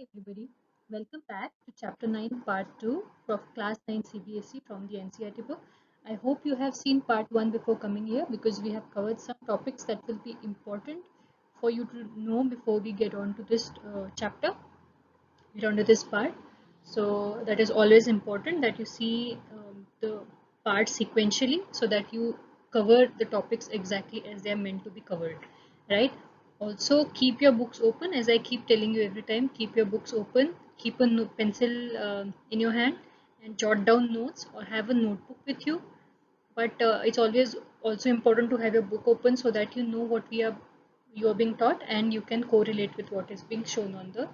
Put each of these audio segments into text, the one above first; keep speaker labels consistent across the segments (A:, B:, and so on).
A: Hi everybody, welcome back to chapter 9 part 2 of class 9 CBSE from the NCERT book. I hope you have seen part 1 before coming here because we have covered some topics that will be important for you to know before we get on to this chapter, get on to this part. So that is always important that you see the parts sequentially so that you cover the topics exactly as they are meant to be covered, right? Also keep your books open, as I keep telling you every time. Keep your books open, keep a pencil in your hand and jot down notes or have a notebook with you. But it's always also important to have your book open so that you know what you are being taught and you can correlate with what is being shown on the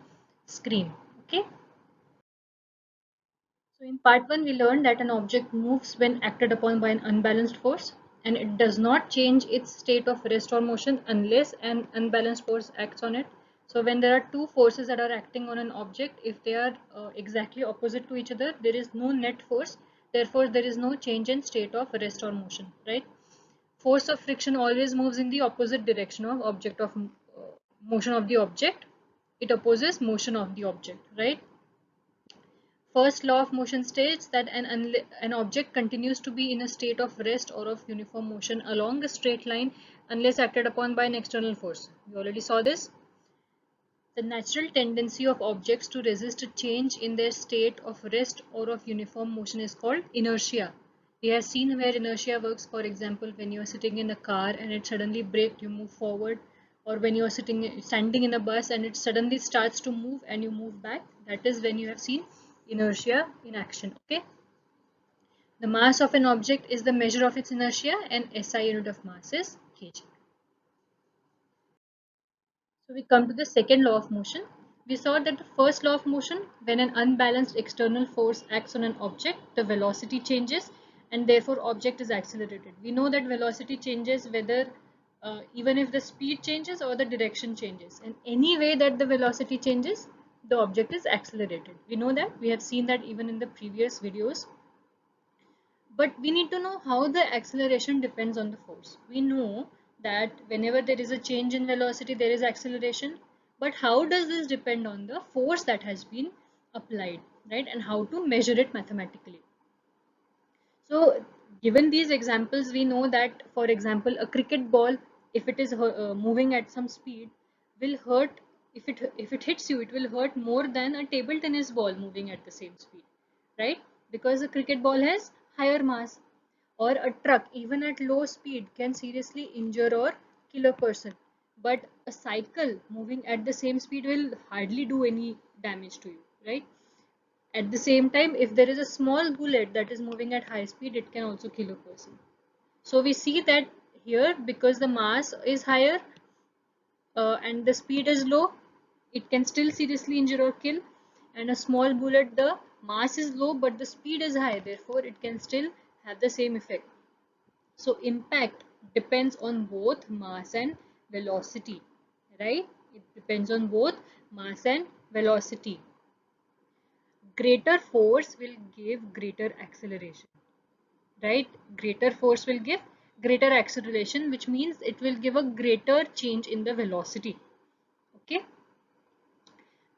A: screen. Okay. So in part 1 we learned that an object moves when acted upon by an unbalanced force, and it does not change its state of rest or motion unless an unbalanced force acts on it. So when there are two forces that are acting on an object, if they are exactly opposite to each other, there is no net force, therefore there is no change in state of rest or motion, right? Force of friction always moves in the opposite direction of motion of the object. It opposes motion of the object, right? First law of motion states that an object continues to be in a state of rest or of uniform motion along a straight line unless acted upon by an external force. We already saw this. The natural tendency of objects to resist a change in their state of rest or of uniform motion is called inertia. We have seen where inertia works. For example, when you are sitting in a car and it suddenly brakes, you move forward, or when you are standing in a bus and it suddenly starts to move and you move back. That is when you have seen inertia in action. Okay. The mass of an object is the measure of its inertia, and SI unit of mass is kg. So we come to the second law of motion. We saw that the first law of motion, when an unbalanced external force acts on an object, the velocity changes and therefore object is accelerated. We know that velocity changes whether even if the speed changes or the direction changes. And any way that the velocity changes, the object is accelerated. We know that. We have seen that even in the previous videos. But we need to know how the acceleration depends on the force. We know that whenever there is a change in velocity, there is acceleration. But how does this depend on the force that has been applied, right? And how to measure it mathematically. So given these examples, we know that, for example, a cricket ball, if it is moving at some speed, will hurt. If it hits you, it will hurt more than a table tennis ball moving at the same speed, right? Because a cricket ball has higher mass. Or a truck, even at low speed, can seriously injure or kill a person. But a cycle moving at the same speed will hardly do any damage to you, right? At the same time, if there is a small bullet that is moving at high speed, it can also kill a person. So we see that here, because the mass is higher and the speed is low, it can still seriously injure or kill. And a small bullet, the mass is low but the speed is high, therefore it can still have the same effect. So impact depends on both mass and velocity, right? It depends on both mass and velocity. Greater force will give greater acceleration, right? Greater force will give greater acceleration, which means it will give a greater change in the velocity. Okay.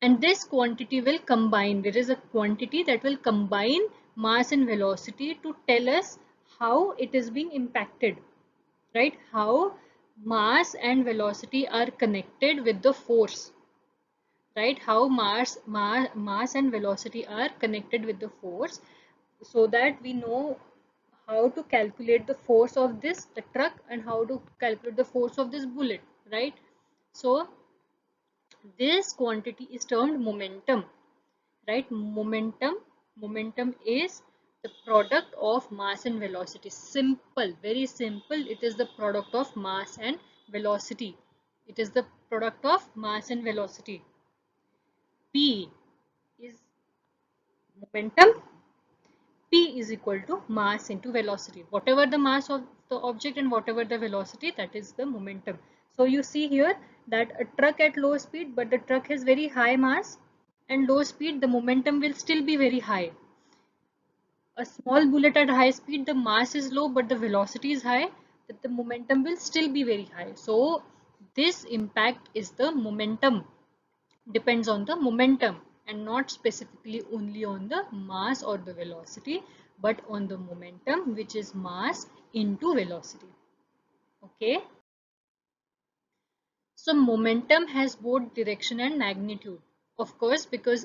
A: And this quantity will combine. There is a quantity that will combine mass and velocity to tell us how it is being impacted, right? How mass and velocity are connected with the force, right? How mass and velocity are connected with the force, so that we know how to calculate the force of the truck, and how to calculate the force of this bullet, right? So this quantity is termed momentum, right? Momentum is the product of mass and velocity. Simple, very simple. It is the product of mass and velocity. It is the product of mass and velocity. P is momentum. P is equal to mass into velocity. Whatever the mass of the object and whatever the velocity, that is the momentum. So you see here that a truck at low speed, but the truck has very high mass, and low speed, the momentum will still be very high. A small bullet at high speed, the mass is low but the velocity is high, that the momentum will still be very high. So this impact is the momentum. depends on the momentum and not specifically only on the mass or the velocity, but on the momentum, which is mass into velocity. Okay. So momentum has both direction and magnitude. Of course, because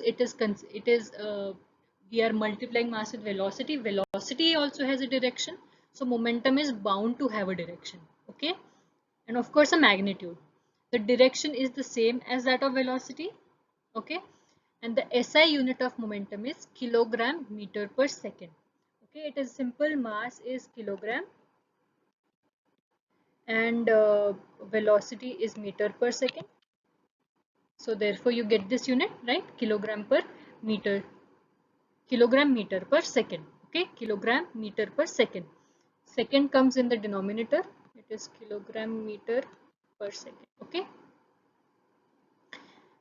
A: we are multiplying mass with velocity. Velocity also has a direction. So momentum is bound to have a direction. Okay. And of course a magnitude. The direction is the same as that of velocity. Okay. And the SI unit of momentum is kilogram meter per second. Okay. It is simple. Mass is kilogram and velocity is meter per second. So therefore you get this unit, right? Meter, kilogram meter per second. Okay, kilogram meter per second. Second comes in the denominator. It is kilogram meter per second. Okay.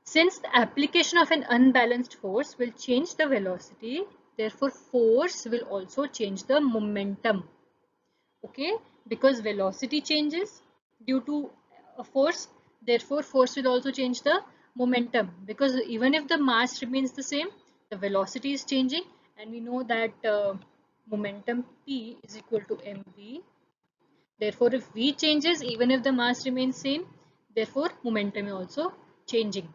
A: Since the application of an unbalanced force will change the velocity, therefore force will also change the momentum. Okay, because velocity changes due to a force, therefore force will also change the momentum, because even if the mass remains the same, the velocity is changing, and we know that momentum P is equal to mv. Therefore if V changes, even if the mass remains same, therefore momentum is also changing.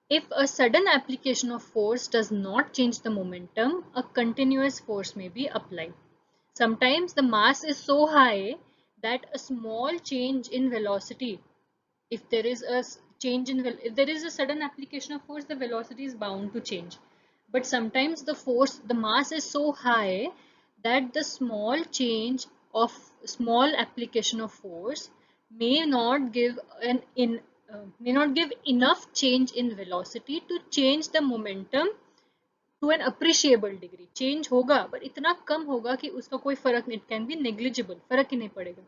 A: If a sudden application of force does not change the momentum, a continuous force may be applied. Sometimes the mass is so high that a small change in velocity, if there is a if there is a sudden application of force, the velocity is bound to change. But sometimes the mass is so high that the small application of force may not give may not give enough change in velocity to change the momentum to an appreciable degree. Change होगा but इतना कम होगा कि उसका कोई फर्क नहीं, it can be negligible, फर्क ही नहीं पड़ेगा,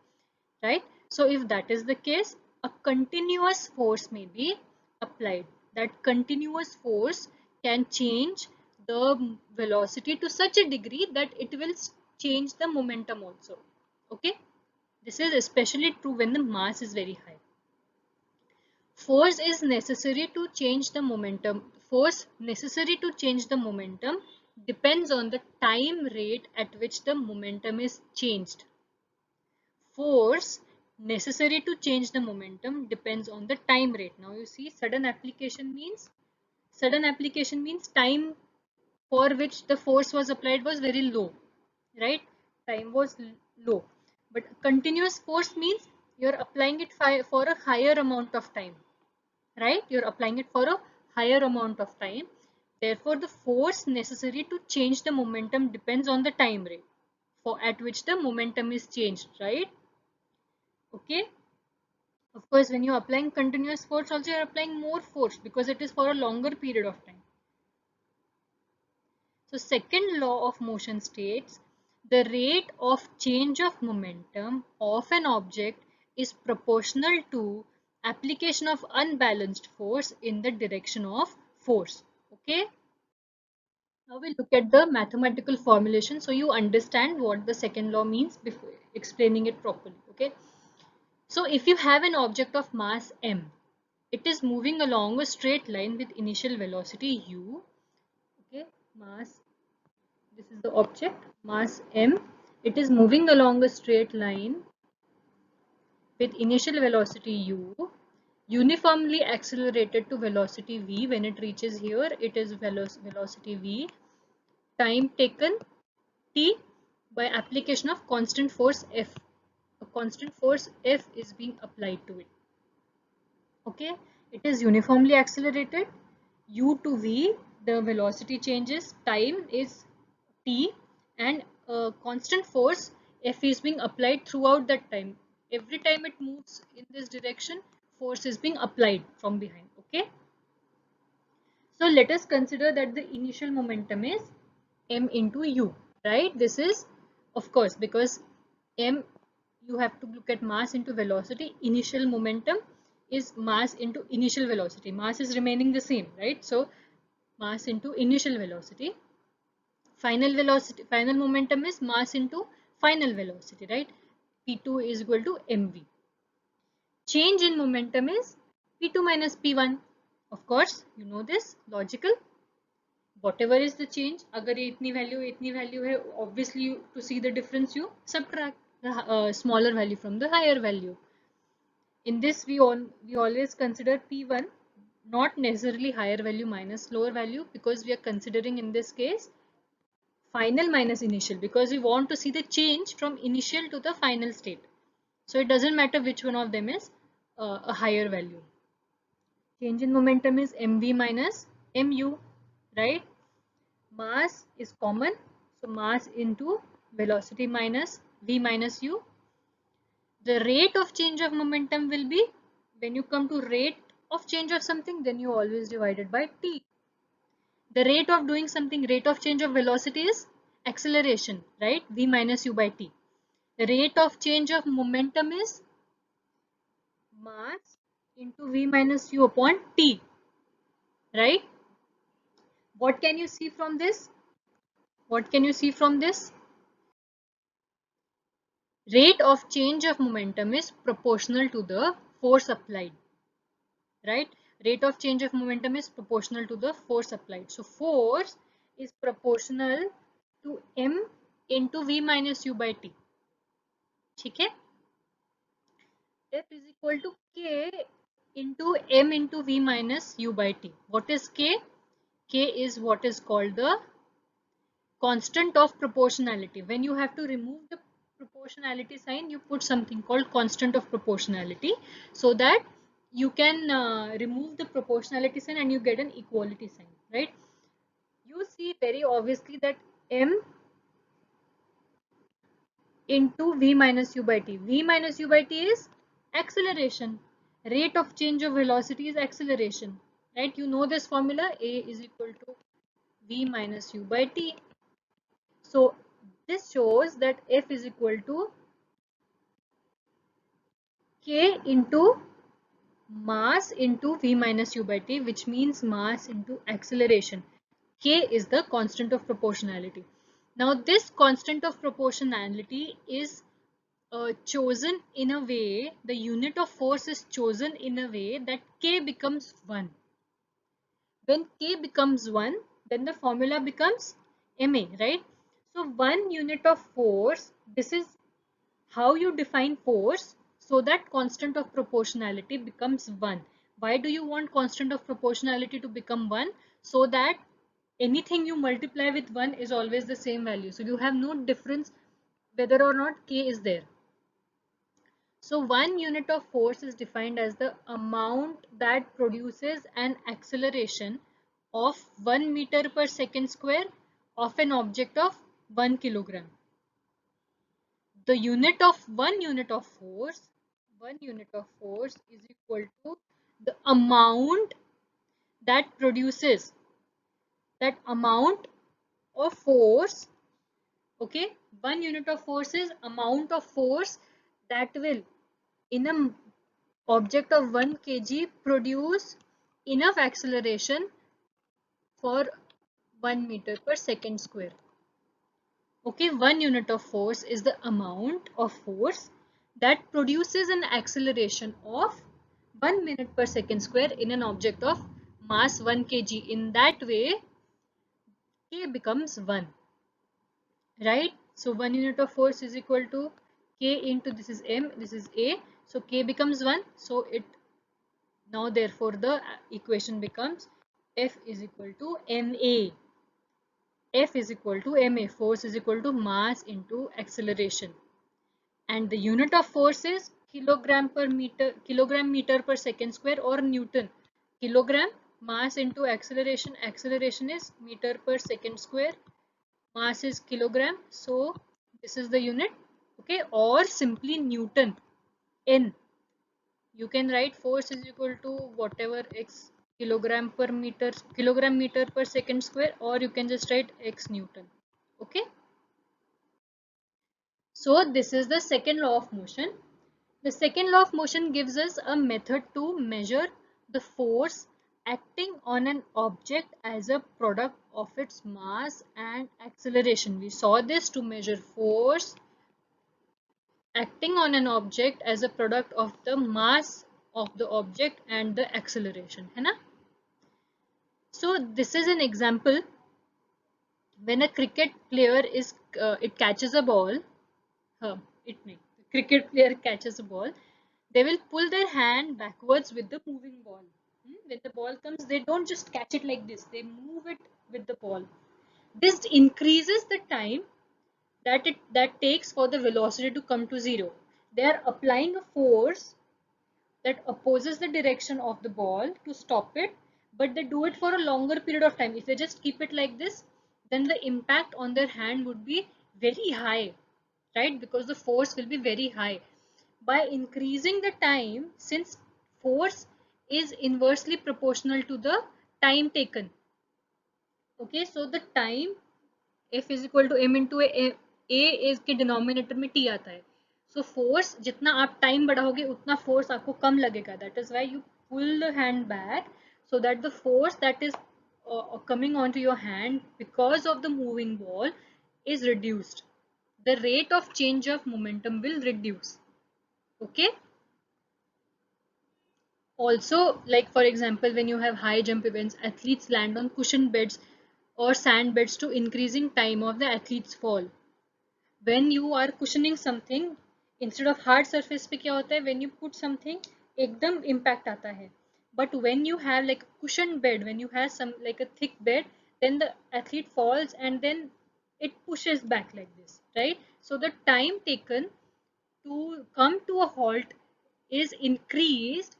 A: right? So if that is the case, a continuous force may be applied. That continuous force can change the velocity to such a degree that it will change the momentum also. Okay, this is especially true when the mass is very high. Force is necessary to change the momentum. Force necessary to change the momentum depends on the time rate at which the momentum is changed. Force necessary to change the momentum depends on the time rate. Now you see, sudden application means time for which the force was applied was very low, right? Time was low. But continuous force means you're applying it for a higher amount of time, right? You're applying it for a higher amount of time. Therefore, the force necessary to change the momentum depends on the time rate at which the momentum is changed, right? Okay. Of course, when you're applying continuous force, also you're applying more force because it is for a longer period of time. So, second law of motion states the rate of change of momentum of an object is proportional to application of unbalanced force in the direction of force. Okay. Now we'll look at the mathematical formulation so you understand what the second law means before explaining it properly. Okay. So if you have an object of mass m, it is moving along a straight line with initial velocity u. Okay, this is the object, mass m. It is moving along a straight line with initial velocity u, uniformly accelerated to velocity v. When it reaches here, it is velocity v. Time taken t by application of constant force F. A constant force F is being applied to it. Okay, it is uniformly accelerated. U to V, the velocity changes, time is t, and a constant force F is being applied throughout that time. Every time it moves in this direction, force is being applied from behind. Okay. So let us consider that the initial momentum is m into u, right? This is, of course, because m, you have to look at mass into velocity. Initial momentum is mass into initial velocity. Mass is remaining the same, right? So mass into initial velocity. Final momentum is mass into final velocity, right? P2 is equal to mv. Change in momentum is P2 minus P1. Of course, you know this, logical. Whatever is the change, अगर ये इतनी value है, obviously to see the difference you subtract the smaller value from the higher value. In this we always consider P1 not necessarily higher value minus lower value, because we are considering in this case final minus initial, because we want to see the change from initial to the final state. So it doesn't matter which one of them is a higher value. Change in momentum is mv minus mu, right? Mass is common, so mass into velocity minus v minus u. The rate of change of momentum will be, when you come to rate of change of something, then you always divide it by t. The rate of doing something, rate of change of velocity is acceleration, right? V minus u by t. The rate of change of momentum is mass into v minus u upon t, right? What can you see from this? What can you see from this? Rate of change of momentum is proportional to the force applied, right? Rate of change of momentum is proportional to the force applied. So force is proportional to m into v minus u by t. ठीक है? F is equal to k into m into v minus u by t. What is k? K is what is called the constant of proportionality. When you have to remove the proportionality sign, you put something called constant of proportionality, so that you can remove the proportionality sign and you get an equality sign, right? You see very obviously that m into v minus u by t. V minus u by t is acceleration. Rate of change of velocity is acceleration, right? You know this formula, A is equal to v minus u by t. So this shows that F is equal to K into mass into v minus u by t, which means mass into acceleration. K is the constant of proportionality. Now this constant of proportionality is chosen in a way, the unit of force is chosen in a way that K becomes 1. When K becomes 1, then the formula becomes MA, right? So 1 unit of force, this is how you define force, so that constant of proportionality becomes 1. Why do you want constant of proportionality to become 1? So that anything you multiply with 1 is always the same value. So you have no difference whether or not K is there. So 1 unit of force is defined as the amount that produces an acceleration of 1 meter per second square of an object of 1 kilogram. The unit of 1 unit of force is equal to the amount that produces that amount of force. Okay, 1 unit of force is amount of force that will in a object of 1 kg produce enough acceleration for 1 meter per second square. Okay, 1 unit of force is the amount of force that produces an acceleration of 1 minute per second square in an object of mass 1 kg. In that way, K becomes 1, right? So 1 unit of force is equal to K into, this is M, this is A. So K becomes 1. So it now therefore the equation becomes F is equal to MA. F is equal to MA. Force is equal to mass into acceleration. And the unit of force is kilogram meter per second square, or Newton. Kilogram, mass into acceleration. Acceleration is meter per second square. Mass is kilogram. So this is the unit. Okay, or simply Newton. N. You can write force is equal to whatever x kilogram meter per second square, or you can just write x Newton. Okay. So this is the second law of motion. The second law of motion gives us a method to measure the force acting on an object as a product of its mass and acceleration. We saw this to measure force acting on an object as a product of the mass of the object and the acceleration, है ना? So this is an example when a cricket player is it catches a ball. It may cricket player catches a ball, they will pull their hand backwards with the moving ball. When the ball comes, they don't just catch it like this, they move it with the ball. This increases the time that takes for the velocity to come to zero. They are applying a force that opposes the direction of the ball to stop it, but they do it for a longer period of time. If they just keep it like this, then the impact on their hand would be very high, right? Because the force will be very high. By increasing the time, since force is inversely proportional to the time taken, okay, so the time F is equal to m into a is के denominator में t आता है. So force जितना आप time बढ़ाओगे उतना force आपको कम लगेगा. That is why you pull the hand back so that the force that is coming onto your hand because of the moving ball is reduced. The rate of change of momentum will reduce. Okay. Also, like for example, when you have high jump events, athletes land on cushion beds or sand beds to increasing time of the athlete's fall. When you are cushioning something, instead of hard surface पे क्या होता है, when you put something एकदम impact आता है. But when you have like a cushion bed, when you have some like a thick bed, then the athlete falls and then it pushes back like this, right? So the time taken to come to a halt is increased.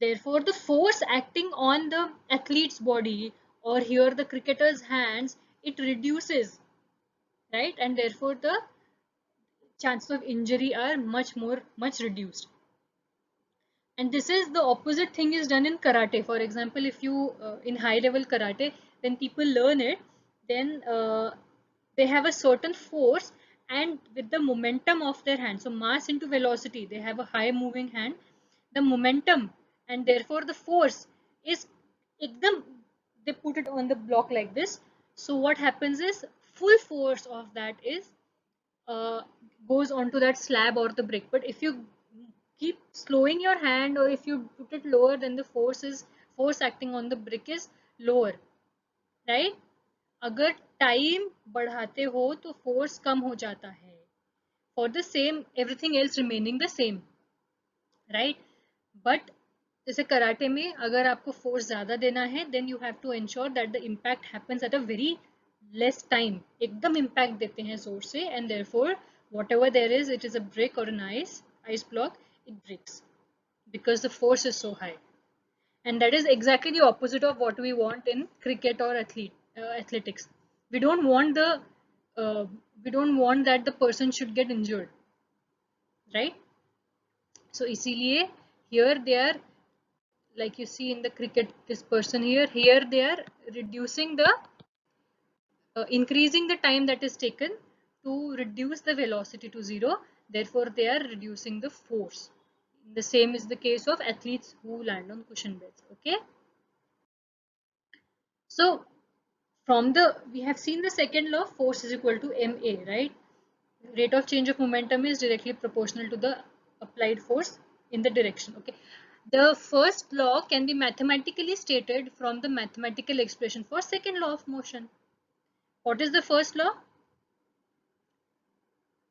A: Therefore, the force acting on the athlete's body or here the cricketer's hands, it reduces, right? And therefore, the chances of injury are much reduced. And this is the opposite thing is done in karate. For example, if you in high level karate, when people learn it, then they have a certain force and with the momentum of their hand, so mass into velocity, they have a high moving hand, the momentum and therefore the force is ekdam, they put it on the block like this. So what happens is full force of that is uh, goes onto that slab or the brick. But if you keep slowing your hand or if you put it lower, then the force acting on the brick is lower, right? अगर time बढ़ाते हो तो force कम हो जाता है for the same everything else remaining the same, right? But जैसे karate में अगर आपको फोर्स ज्यादा देना है then you have to ensure that the impact happens at a very less time. एकदम impact देते हैं जोर से and therefore whatever there is, it is a brick or an ice block, it breaks because the force is so high. And that is exactly the opposite of what we want in cricket or athletics. We don't want uh, we don't want that the person should get injured, right? So इसीलिए here they are, like you see in the cricket, this person here they are reducing the increasing the time that is taken to reduce the velocity to zero. Therefore they are reducing the force. The same is the case of athletes who land on cushion beds. Okay, so from the we have seen the second law, force is equal to ma, right? Rate of change of momentum is directly proportional to the applied force in the direction. Okay, the first law can be mathematically stated from the mathematical expression for second law of motion. What is the first law?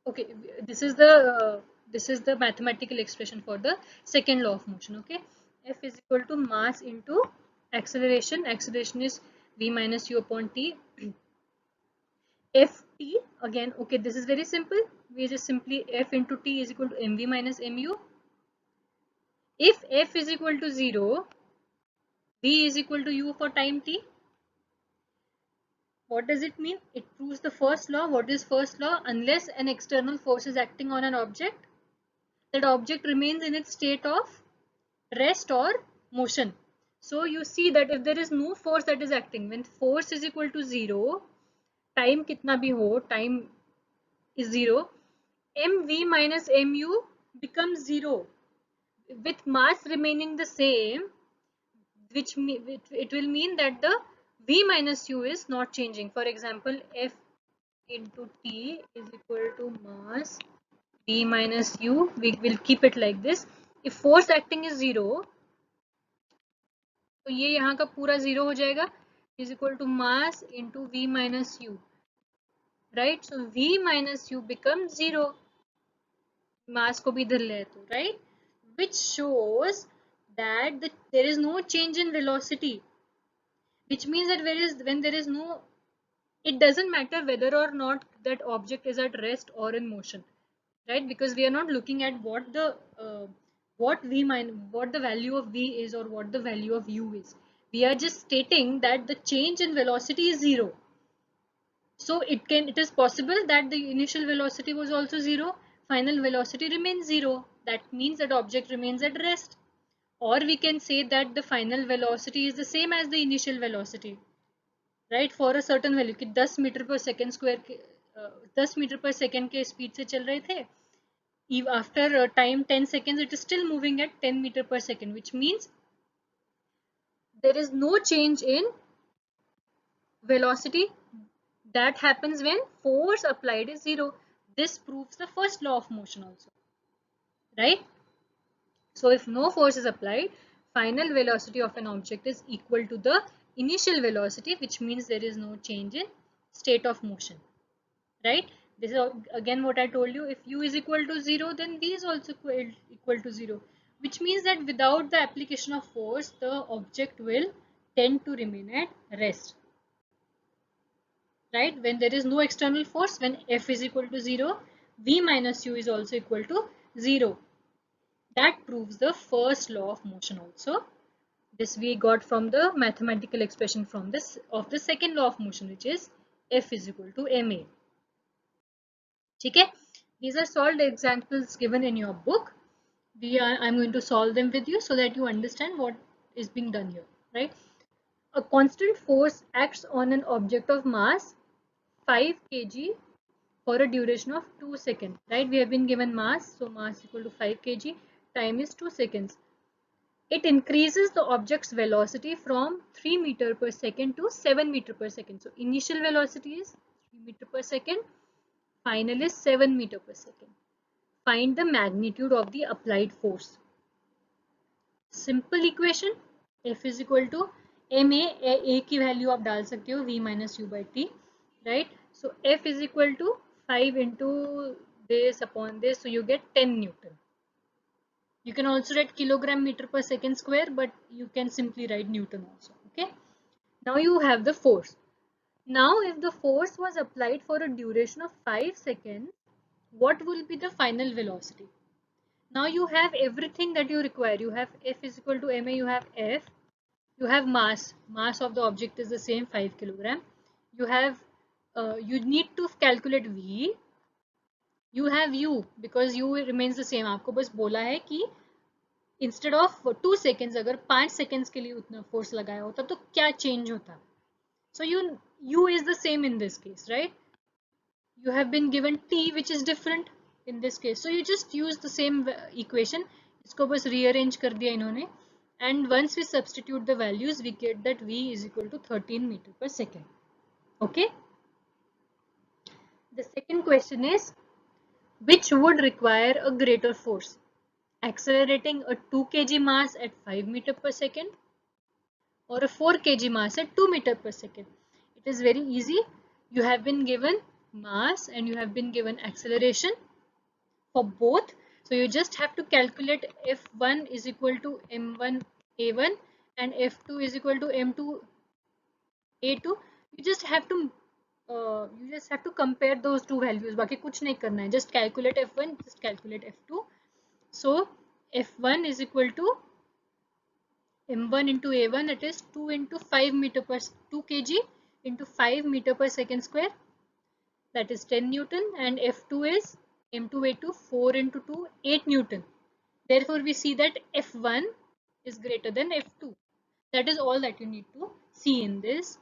A: Okay, this is the mathematical expression for the second law of motion. Okay, F is equal to mass into acceleration. Acceleration is v minus u upon t. Ft again, okay, this is very simple. We just simply F into t is equal to mv minus mu. If F is equal to 0, v is equal to u for time t. What does it mean? It proves the first law. What is first law? Unless an external force is acting on an object, that object remains in its state of rest or motion. So you see that if there is no force that is acting, when force is equal to 0, time kitna bhi ho, time is 0, mv minus mu becomes 0 with mass remaining the same, which it will mean that the v minus u is not changing. For example, F into t is equal to mass v minus u. We will keep it like this. If force acting is 0, तो ये यहाँ का पूरा 0 हो जाएगा. is equal to mass into v minus u, right? So v minus u becomes 0, mass को भी इधर ले तो, right? Which shows that there is no change in velocity, which means that when there is no, it doesn't matter whether or not that object is at rest or in motion, right? Because we are not looking at what the what the value of v is or what the value of u is. We are just stating that the change in velocity is 0. So it is possible that the initial velocity was also 0, final velocity remains 0. That means that object remains at rest. Or we can say that the final velocity is the same as the initial velocity, right? For a certain value कि 10 metre पर second square के 10 metre पर second के speed से चल रहे थे, after time 10 seconds it is still moving at 10 meter per second, which means there is no change in velocity. That happens when force applied is 0. This proves the first law of motion also, right? So if no force is applied, final velocity of an object is equal to the initial velocity, which means there is no change in state of motion, right? This is again what I told you. If u is equal to 0, then v is also equal to 0, which means that without the application of force, the object will tend to remain at rest, right? When there is no external force, when f is equal to 0, v minus u is also equal to 0. That proves the first law of motion also. This we got from the mathematical expression from this of the second law of motion, which is f is equal to ma. Okay, these are solved examples given in your book. I'm going to solve them with you so that you understand what is being done here, right? A constant force acts on an object of mass 5 kg for a duration of 2 seconds, right? We have been given mass, so mass equal to 5 kg, time is 2 seconds. It increases the object's velocity from 3 meter per second to 7 meter per second. So initial velocity is 3 meter per second, final is 7 meter per second. Find the magnitude of the applied force. Simple equation, F is equal to ma, a की value आप डाल सकते हो v minus u by t, right? So F is equal to 5 into this upon this, so you get 10 Newton. You can also write kilogram meter per second square, but you can simply write Newton also, okay? Now you have the force. Now if the force was applied for a duration of 5 seconds, what will be the final velocity? Now you have everything that you require. You have F is equal to ma, you have F, you have mass. Mass of the object is the same, 5 kilogram. You have, you need to calculate V. You have U because U remains the same. आपको बस बोला है कि instead of 2 seconds अगर 5 seconds के लिए उतना force लगाया होता तो क्या change होता? So U is the same in this case, right? You have been given T, which is different in this case. So you just use the same equation. इसको बस rearrange कर दिया इन्होंने. And once we substitute the values, we get that V is equal to 13 meter per second. Okay. The second question is, which would require a greater force? Accelerating a 2 kg mass at 5 meter per second or a 4 kg mass at 2 meter per second? It is very easy. You have been given mass and you have been given acceleration for both. So you just have to calculate F1 is equal to M1 A1 and F2 is equal to M2 A2. You just have to compare those two values. बाकी कुछ नहीं करना है. Just calculate F1, just calculate F2. So F1 is equal to M1 into A1, it is 2 into 5 meter per 2 kg into 5 meter per second square, that is 10 Newton, and F2 is M2A2, 4 into 2, 8 Newton. Therefore we see that F1 is greater than F2. That is all that you need to see in this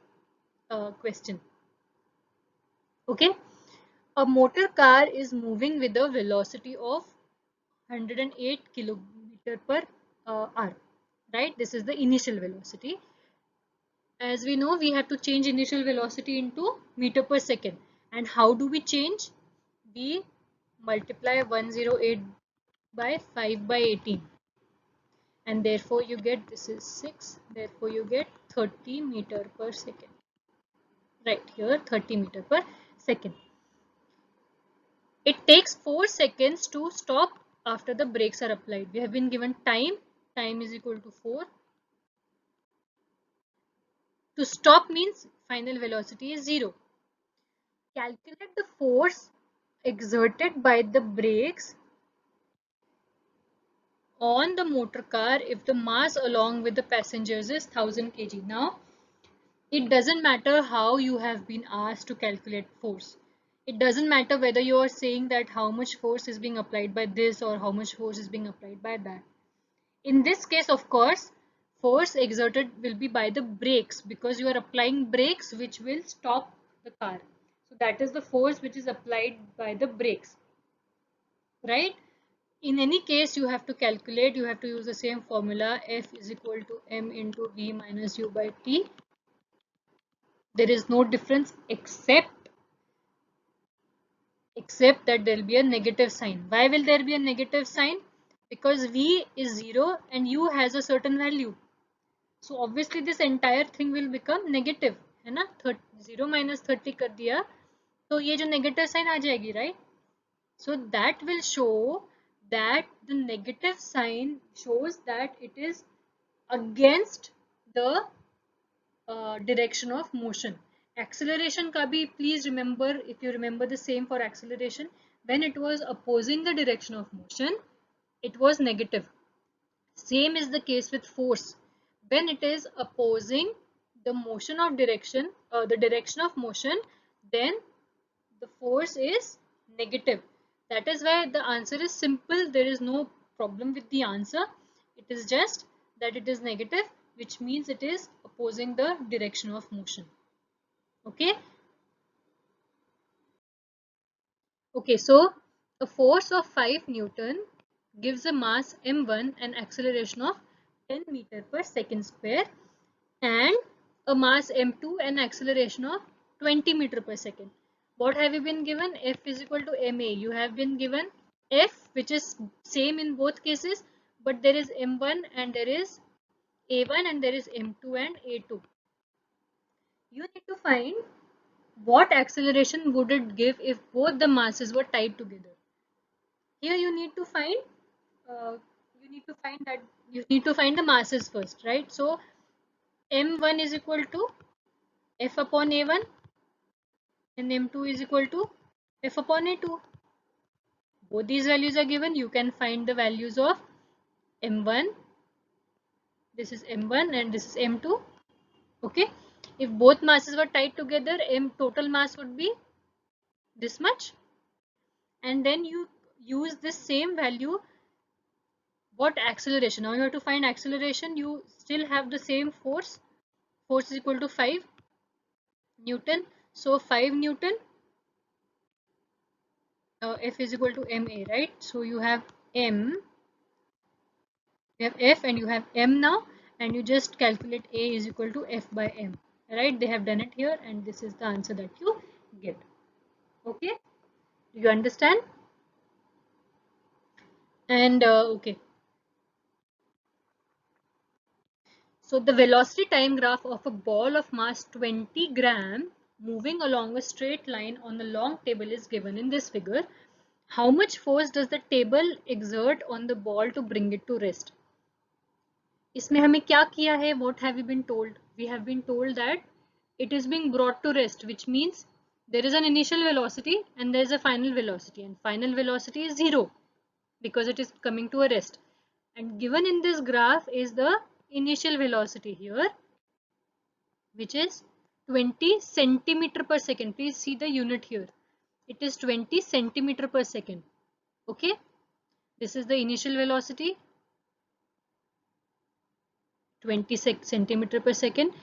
A: question. Okay, a motor car is moving with a velocity of 108 kilometer per hour, right? This is the initial velocity. As we know, we have to change initial velocity into meter per second. And how do we change? We multiply 108 by 5 by 18. And therefore you get, this is 6, therefore you get 30 meter per second. Right here, 30 meter per second. It takes 4 seconds to stop after the brakes are applied. We have been given time. Time is equal to 4. To stop means final velocity is 0. Calculate the force exerted by the brakes on the motor car if the mass along with the passengers is 1000 kg. Now, it doesn't matter how you have been asked to calculate force. It doesn't matter whether you are saying that how much force is being applied by this or how much force is being applied by that. In this case, of course, force exerted will be by the brakes because you are applying brakes which will stop the car. So that is the force which is applied by the brakes, right? In any case, you have to calculate, you have to use the same formula, F is equal to m into v minus u by t. There is no difference except that there will be a negative sign. Why will there be a negative sign? Because v is 0 and u has a certain value. So obviously this entire thing will become negative, है ना? 0 minus 30 कर दिया, तो ये जो negative sign आ जाएगी, right? So that will show that the negative sign shows that it is against the direction of motion. Acceleration ka bhi, please remember, if you remember the same for acceleration, when it was opposing the direction of motion, it was negative. Same is the case with force. When it is opposing the motion of direction, the direction of motion, then the force is negative. That is why the answer is simple. There is no problem with the answer. It is just that it is negative, which means it is opposing the direction of motion. Okay. Okay, so a force of 5 Newton gives a mass m1 and acceleration of 10 meter per second square, and a mass m2 and acceleration of 20 meter per second. What have you been given? F is equal to ma. You have been given F, which is same in both cases, but there is m1 and there is a1 and there is m2 and a2. You need to find what acceleration would it give if both the masses were tied together. Here you need to find the masses first, right? So m1 is equal to f upon a1 and m2 is equal to f upon a2. Both these values are given. You can find the values of m1. This is m1 and this is m2. Okay. If both masses were tied together, m total mass would be this much. And then you use this same value. What acceleration? Now you have to find acceleration. You still have the same force. Force is equal to 5 Newton. So 5 Newton, F is equal to ma, right? So you have m, you have F and you have m now, and you just calculate A is equal to F by m, right? They have done it here, and this is the answer that you get. Okay, do you understand? And okay, so the velocity time graph of a ball of mass 20 gram moving along a straight line on a long table is given in this figure. How much force does the table exert on the ball to bring it to rest? इसमें हमें क्या किया है? What have we been told? We have been told that it is being brought to rest, which means there is an initial velocity and there is a final velocity, and final velocity is 0 because it is coming to a rest. And given in this graph is the initial velocity here, which is 20 centimeter per second. Please see the unit here. It is 20 centimeter per second. Okay, this is the initial velocity, 20 centimeter per second.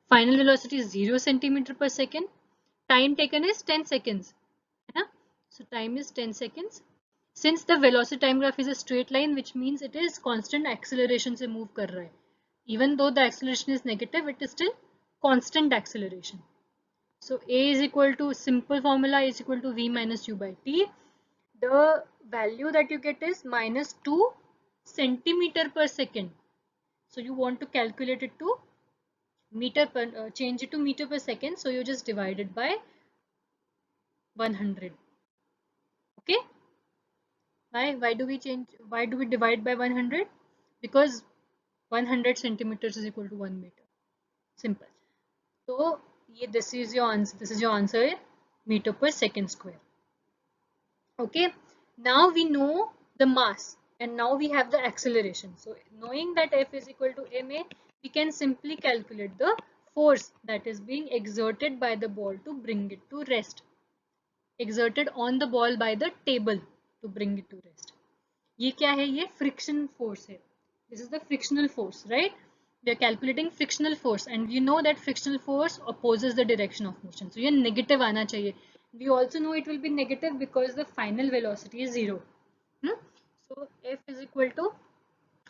A: Final velocity is 0 centimeter per second. Time taken is 10 seconds. So time is 10 seconds. Since the velocity time graph is a straight line, which means it is constant acceleration se move kar raha hai. Even though the acceleration is negative, it is still constant acceleration. So A is equal to, simple formula is equal to V minus U by T. The value that you get is minus 2 centimeter per second. So you want to calculate it to meter per change it to meter per second, so you just divide it by 100. Okay, why do we divide by 100? Because 100 centimeters is equal to 1 meter. Simple. So this is your answer, meter per second square. Okay, now we know the mass and now we have the acceleration. So knowing that F is equal to ma, we can simply calculate the force that is being exerted by the ball to bring it to rest. Exerted on the ball by the table to bring it to rest. ये क्या है? ये friction force है. This is the frictional force, right? We are calculating frictional force and you know that frictional force opposes the direction of motion. So ये negative आना चाहिए. We also know it will be negative because the final velocity is 0. So F is equal to,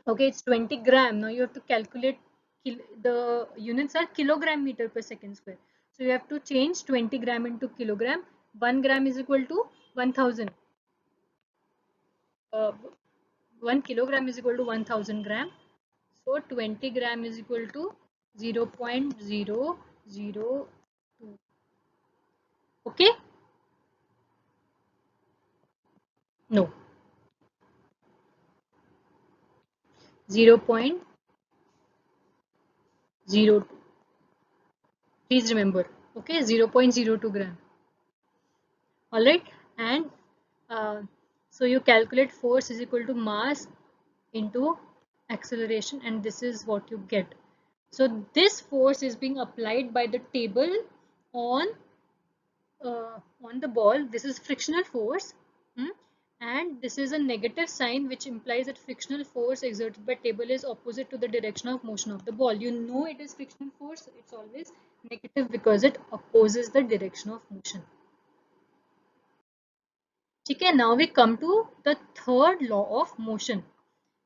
A: okay, it's 20 gram. Now you have to calculate, the units are kilogram meter per second square. So you have to change 20 gram into kilogram. 1 gram is equal to 1000. 1 kilogram is equal to 1000 gram. So 20 gram is equal to 0.002. Okay? No. 0.02. Please remember. Okay, 0.02 gram. Alright, and so you calculate force is equal to mass into acceleration, and this is what you get. So this force is being applied by the table on the ball. This is frictional force, and this is a negative sign which implies that frictional force exerted by table is opposite to the direction of motion of the ball. You know it is frictional force, it's always negative because it opposes the direction of motion. Okay, now we come to the third law of motion.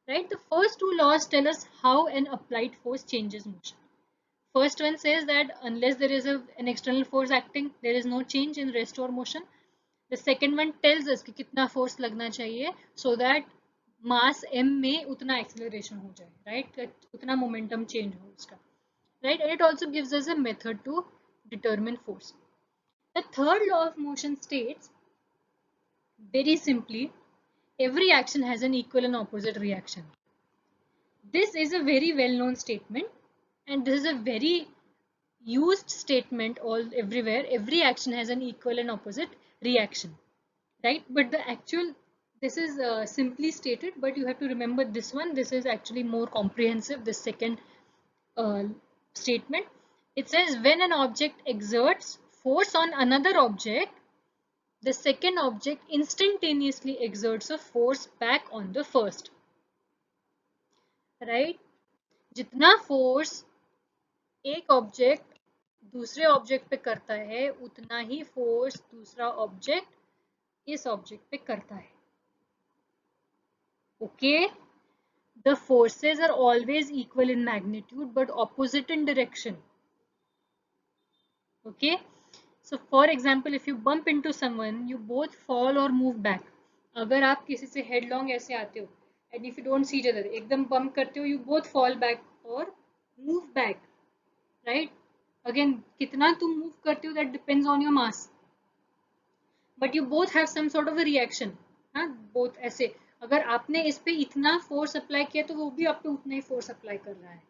A: Right, the first two laws tell us how an applied force changes motion. First one says that unless there is an external force acting, there is no change in rest or motion. The second one tells us कि कितना force लगना चाहिए so that mass m में उतना acceleration हो जाए, right? उतना momentum change हो उसका, right? And it also gives us a method to determine force. The third law of motion states very simply, every action has an equal and opposite reaction. This is a very well-known statement, and this is a very used statement everywhere. Every action has an equal and opposite reaction, right? But the actual, this is simply stated, but you have to remember this one. This is actually more comprehensive, the second statement. It says when an object exerts force on another object, the second object instantaneously exerts a force back on the first, right? जितना force एक object दूसरे object पे करता है उतना ही force दूसरा object इस ऑब्जेक्ट पे करता है. Okay, the forces are always equal in magnitude but opposite in direction. Okay, so for example if you bump into someone you both fall or move back. अगर आप किसी से हेडलॉन्ग ऐसे आते हो and if you don't see each other, एकदम bump करते हो, यू बोथ फॉल बैक और मूव बैक, राइट? Again, कितना तुम मूव करते हो that depends on your mass, but you both have some sort of a reaction. हाँ, both ऐसे अगर आपने इस पे इतना फोर्स अप्लाई किया तो वो भी आप पे उतना ही फोर्स अप्लाई कर रहा है.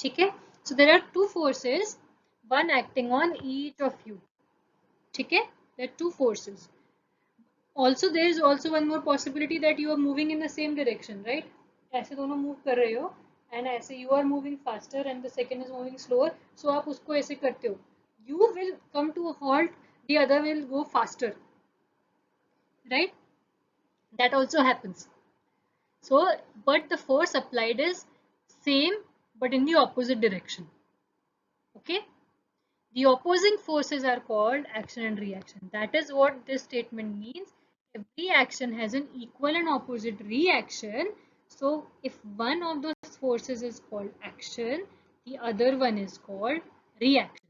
A: ठीक है, so there are two forces, one acting on each of you. ठीक है, there are two forces. Also there is also one more possibility that you are moving in the same direction, right? ऐसे दोनों move कर रहे हो and ऐसे you are moving faster and the second is moving slower, so आप उसको ऐसे करते हो, you will come to a halt, the other will go faster, right? That also happens. So but the force applied is same but in the opposite direction. Okay, the opposing forces are called action and reaction. That is what this statement means. Every action has an equal and opposite reaction. So if one of those forces is called action, the other one is called reaction.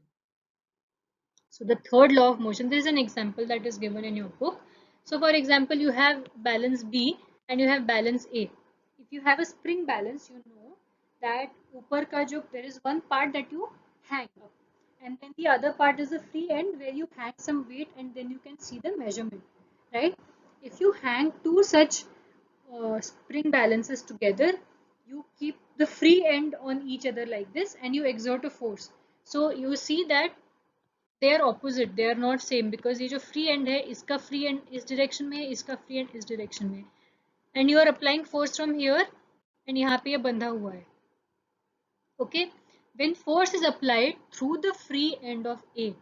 A: So the third law of motion, there is an example that is given in your book. So for example, you have balance B and you have balance A. If you have a spring balance, you know that ऊपर का जो, there is one part that you hang up. And then the other part is the free end where you hang some weight and then you can see the measurement, right? If you hang two such spring balances together, you keep the free end on each other like this and you exert a force. So you see that they are opposite, they are not same, because ये जो free end है इसका free end इस direction में है, इसका free end इस direction में, and you are applying force from here and यहाँ पे ये बंधा हुआ है. Okay, when force is applied through the free end of A,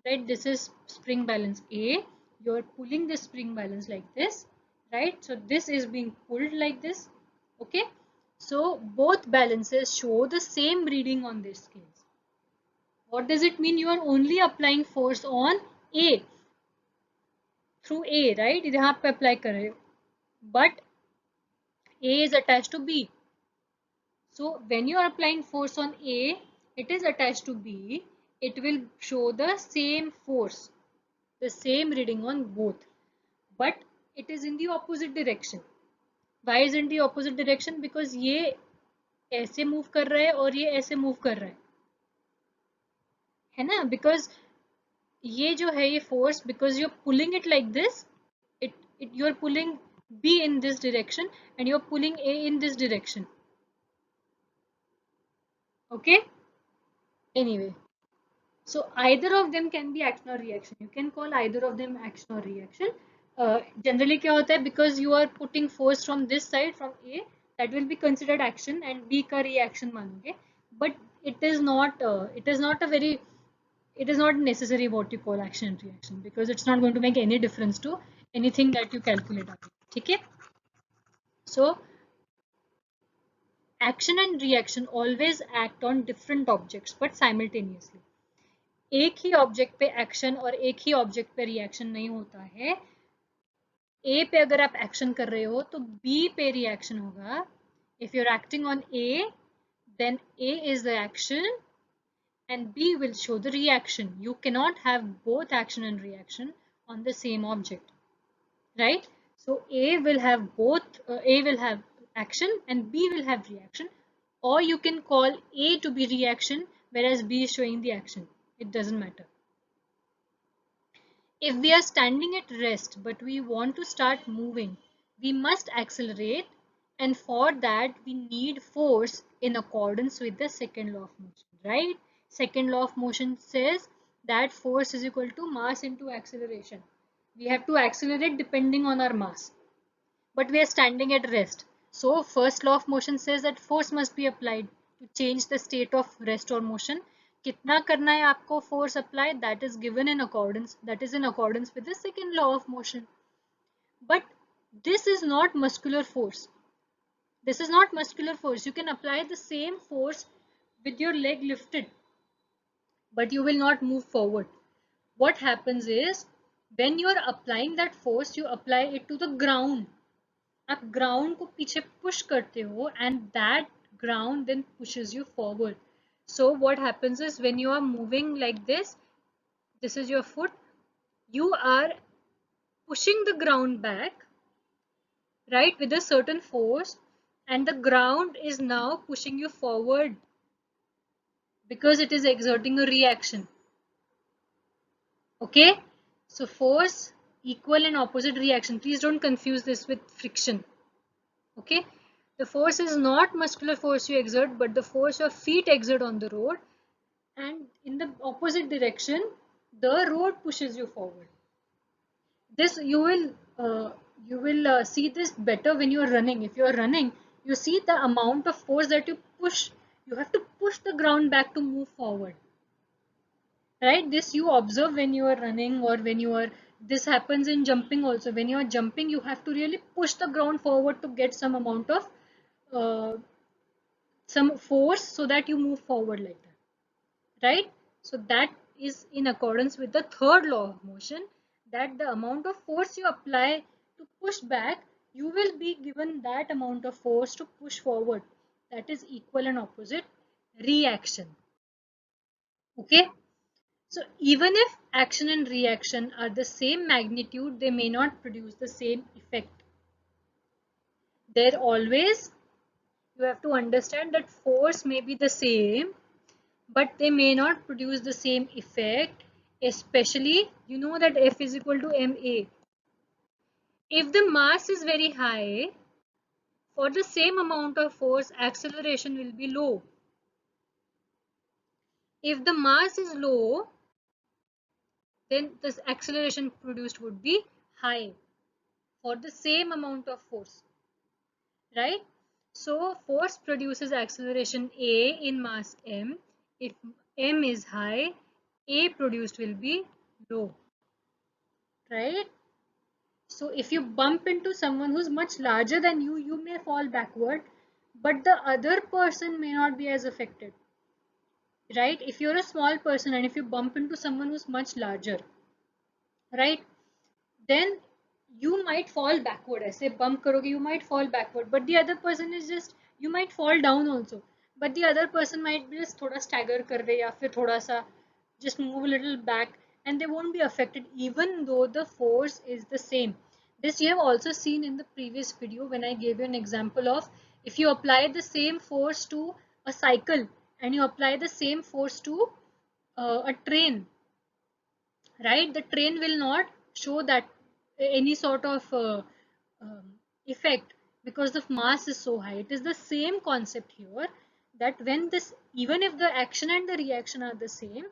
A: right, this is spring balance A, you are pulling the spring balance like this, right, so this is being pulled like this. Okay, so both balances show the same reading on this scales. What does it mean? You are only applying force on A through A, right, यहाँ पे apply कर रहे हो, but A is attached to B. So when you are applying force on A, it is attached to B, it will show the same force, the same reading on both, but it is in the opposite direction. Why is in the opposite direction? Because ये ऐसे move कर रहा है और ये ऐसे move कर रहा है ना? Because ये जो है ये force, because you're pulling it like this, you're pulling B in this direction and you're pulling A in this direction. Okay? Anyway. So either of them can be action or reaction. You can call either of them action or reaction. Generally क्या होता है, because you are putting force from this side, from A, that will be considered action and B का reaction मानोगे. But it is not necessary what you call action and reaction, because it's not going to make any difference to anything that you calculate. Okay? So action and reaction always act on different objects but simultaneously. एक ही object पे action और एक ही object पे reaction नहीं होता है. ए पे अगर आप एक्शन कर रहे हो तो बी पे रिएक्शन होगा. If you are acting on A, then A is the action and B will show the reaction. You cannot have both action and reaction on the same object, right? So A will have both, A will have action and B will have reaction, or you can call A to be reaction whereas B is showing the action. It doesn't matter. If we are standing at rest but we want to start moving, we must accelerate, and for that we need force in accordance with the second law of motion, right? Second law of motion says that force is equal to mass into acceleration. We have to accelerate depending on our mass, but we are standing at rest. So first law of motion says that force must be applied to change the state of rest or motion. कितना करना है आपको force apply, that is given in accordance, that is in accordance with the second law of motion. But this is not muscular force. This is not muscular force. You can apply the same force with your leg lifted, but you will not move forward. What happens is, when you are applying that force, you apply it to the ground. आप ground को पीछे push करते हो and that ground then pushes you forward. So what happens is, when you are moving like this is your foot, you are pushing the ground back, right, with a certain force, and the ground is now pushing you forward because it is exerting a reaction. Okay, so force, equal and opposite reaction. Please don't confuse this with friction. Okay, the force is not muscular force you exert, but the force your feet exert on the road, and in the opposite direction the road pushes you forward. This you will see this better when you are running. If you are running, you see the amount of force that you push. You have to push the ground back to move forward, right? This you observe when you are running, or when you are, this happens in jumping also. When you are jumping, you have to really push the ground forward to get some amount of some force so that you move forward like that, right? So that is in accordance with the third law of motion, that the amount of force you apply to push back, you will be given that amount of force to push forward. That is equal and opposite reaction. Okay, so even if action and reaction are the same magnitude, they may not produce the same effect. There always, you have to understand that force may be the same, but they may not produce the same effect, especially you know that F is equal to ma. If the mass is very high, for the same amount of force, acceleration will be low. If the mass is low, then the acceleration produced would be high for the same amount of force, right? So force produces acceleration A in mass m. If m is high, A produced will be low, right? So if you bump into someone who's much larger than you, you may fall backward, but the other person may not be as affected, right? If you're a small person and if you bump into someone who's much larger, right, then you might fall backward. ऐसे bump करोगे, you might fall backward, but the other person is just, you might fall down also, but the other person might be just थोड़ा stagger कर दे या फिर थोड़ा सा just move a little back, and they won't be affected even though the force is the same. This you have also seen in the previous video when I gave you an example of, if you apply the same force to a cycle and you apply the same force to a train, right, the train will not show that any sort of effect because the mass is so high. It is the same concept here, that when this, even if the action and the reaction are the same,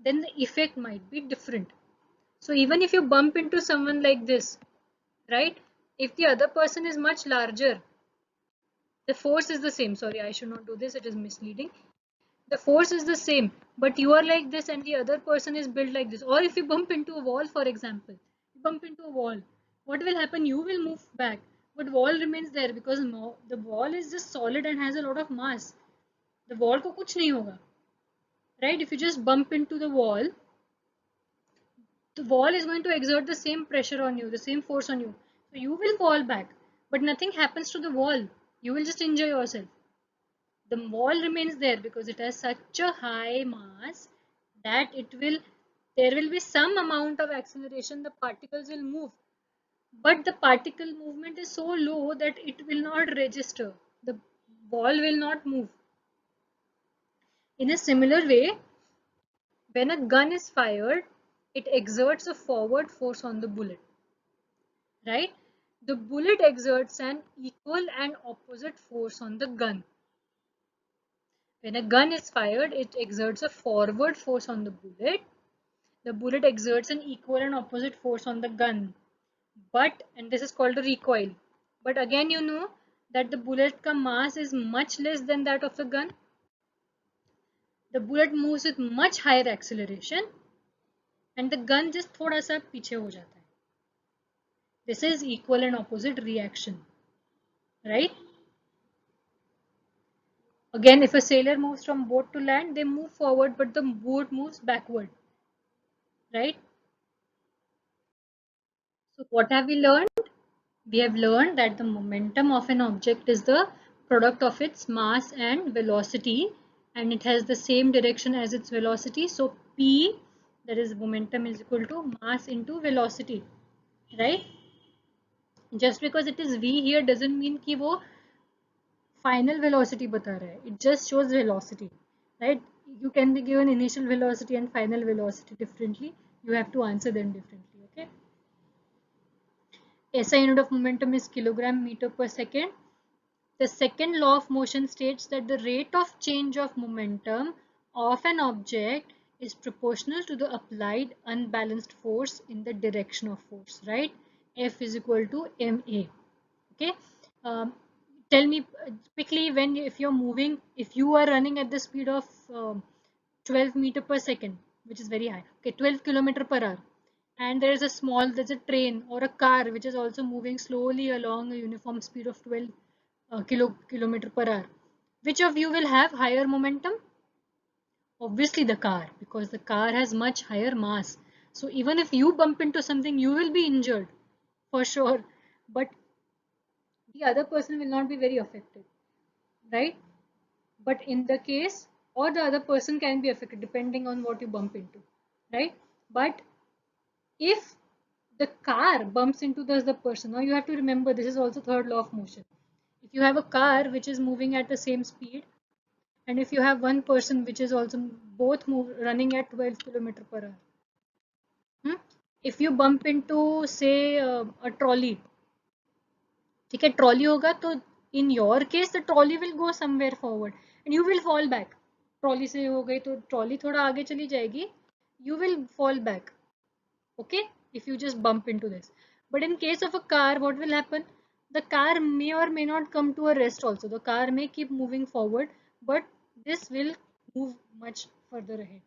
A: then the effect might be different. So even if you bump into someone like this, right, if the other person is much larger, the force is the same. Sorry, I should not do this, it is misleading. The force is the same, but you are like this and the other person is built like this. Or if you bump into a wall, for example, you bump into a wall, what will happen? You will move back, but wall remains there because the wall is just solid and has a lot of mass. The wall ko kuch nahi hoga, right? If you just bump into the wall is going to exert the same pressure on you, the same force on you. So you will fall back, but nothing happens to the wall. You will just enjoy yourself. The wall remains there because it has such a high mass that there will be some amount of acceleration, the particles will move, but the particle movement is so low that it will not register, the wall will not move. In a similar way, when a gun is fired, it exerts a forward force on the bullet, right? The bullet exerts an equal and opposite force on the gun. When a gun is fired, it exerts a forward force on the bullet. The bullet exerts an equal and opposite force on the gun. But, and this is called a recoil. But again, you know that the bullet ka mass is much less than that of the gun. The bullet moves with much higher acceleration and the gun just thoda sa पीछे हो जाता है. This is equal and opposite reaction, right? Again, if a sailor moves from boat to land, they move forward, but the boat moves backward, right? So what have we learned? We have learned that the momentum of an object is the product of its mass and velocity, and it has the same direction as its velocity. So P, that is momentum, is equal to mass into velocity, right? Just because it is V here doesn't mean कि वो final velocity बता रहा है. It just shows velocity, right? You can be given initial velocity and final velocity differently. You have to answer them differently, okay? SI unit of momentum is kilogram meter per second. The second law of motion states that the rate of change of momentum of an object is proportional to the applied unbalanced force in the direction of force, right? F is equal to ma. Okay. Tell me quickly, when if you're moving, if you are running at the speed of 12 meter per second, which is very high, okay, 12 kilometer per hour, and there's a train or a car which is also moving slowly along a uniform speed of 12 kilometer per hour, which of you will have higher momentum? Obviously the car, because the car has much higher mass. So even if you bump into something, you will be injured for sure, but the other person will not be very affected, right? But in the case, or the other person can be affected depending on what you bump into, right? But if the car bumps into the person, now you have to remember this is also third law of motion. If you have a car which is moving at the same speed, and if you have one person which is also both running at 12 kilometer per hour, if you bump into say a trolley, ठीक है, trolley होगा तो in your case the trolley will go somewhere forward and you will fall back. Trolley से हो गई तो trolley थोड़ा आगे चली जाएगी, you will fall back. Okay, if you just bump into this. But in case of a car, what will happen? The car may or may not come to a rest also. The car may keep moving forward, but this will move much further ahead.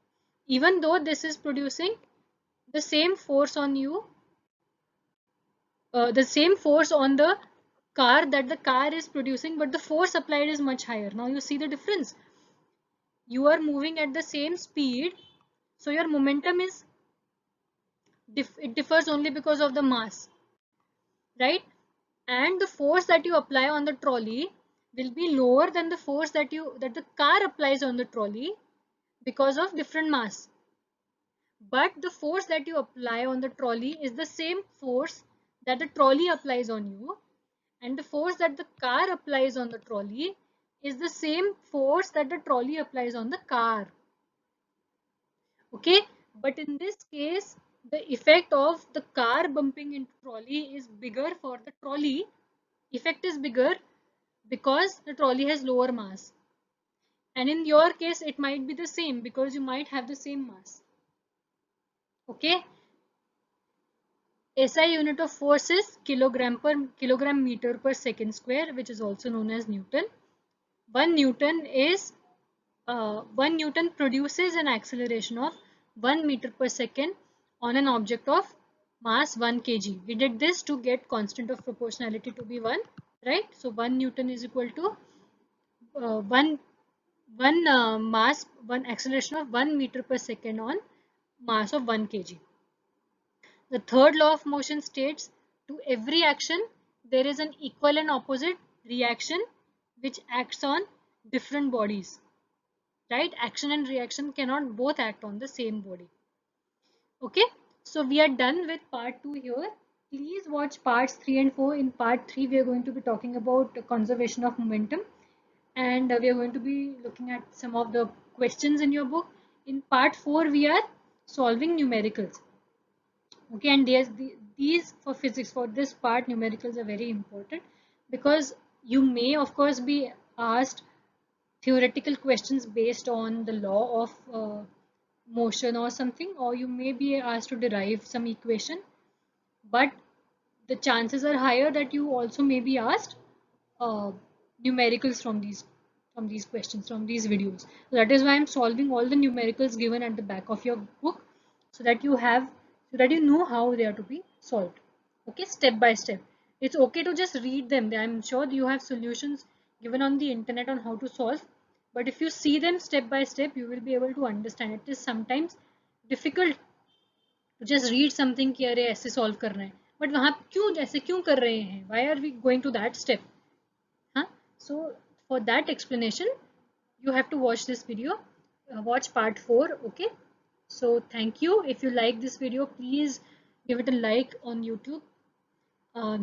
A: Even though this is producing the same force on you, the same force on the car that the car is producing, but the force applied is much higher. Now you see the difference. You are moving at the same speed, so your momentum is it differs only because of the mass, right? And the force that you apply on the trolley will be lower than the force that the car applies on the trolley because of different mass. But the force that you apply on the trolley is the same force that the trolley applies on you, and the force that the car applies on the trolley is the same force that the trolley applies on the car. Okay, but in this case the effect of the car bumping into trolley is bigger. For the trolley, effect is bigger because the trolley has lower mass, and in your case it might be the same because you might have the same mass. Okay, SI unit of force is kilogram meter per second square, which is also known as Newton. 1 Newton produces an acceleration of 1 meter per second on an object of mass 1 kg. We did this to get constant of proportionality to be 1, right? So 1 Newton is equal to one acceleration of 1 meter per second on mass of 1 kg. The third law of motion states to every action there is an equal and opposite reaction which acts on different bodies. Right? Action and reaction cannot both act on the same body. Okay, so we are done with part 2 here. Please watch parts 3 and 4. In part 3 we are going to be talking about conservation of momentum, and we are going to be looking at some of the questions in your book. In part 4 we are solving numericals. Okay, and these for physics, for this part, numericals are very important because you may of course be asked theoretical questions based on the law of motion or something, or you may be asked to derive some equation, but the chances are higher that you also may be asked uh, numericals from these questions, from these videos. So that is why I'm solving all the numericals given at the back of your book, so that you know how they are to be solved. Okay, step by step. It's okay to just read them. I'm sure you have solutions given on the internet on how to solve, but if you see them step by step, you will be able to understand. It is sometimes difficult to just read something कि अरे ऐसे solve करना है, but वहाँ क्यों ऐसे क्यों कर रहे हैं? Why are we going to that step? Huh? So for that explanation, you have to watch this video. Watch part 4. Okay. So thank you. If you like this video, please give it a like on YouTube.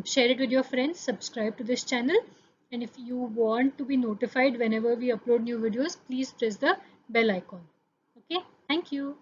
A: Share it with your friends. Subscribe to this channel. And if you want to be notified whenever we upload new videos, please press the bell icon. Okay. Thank you.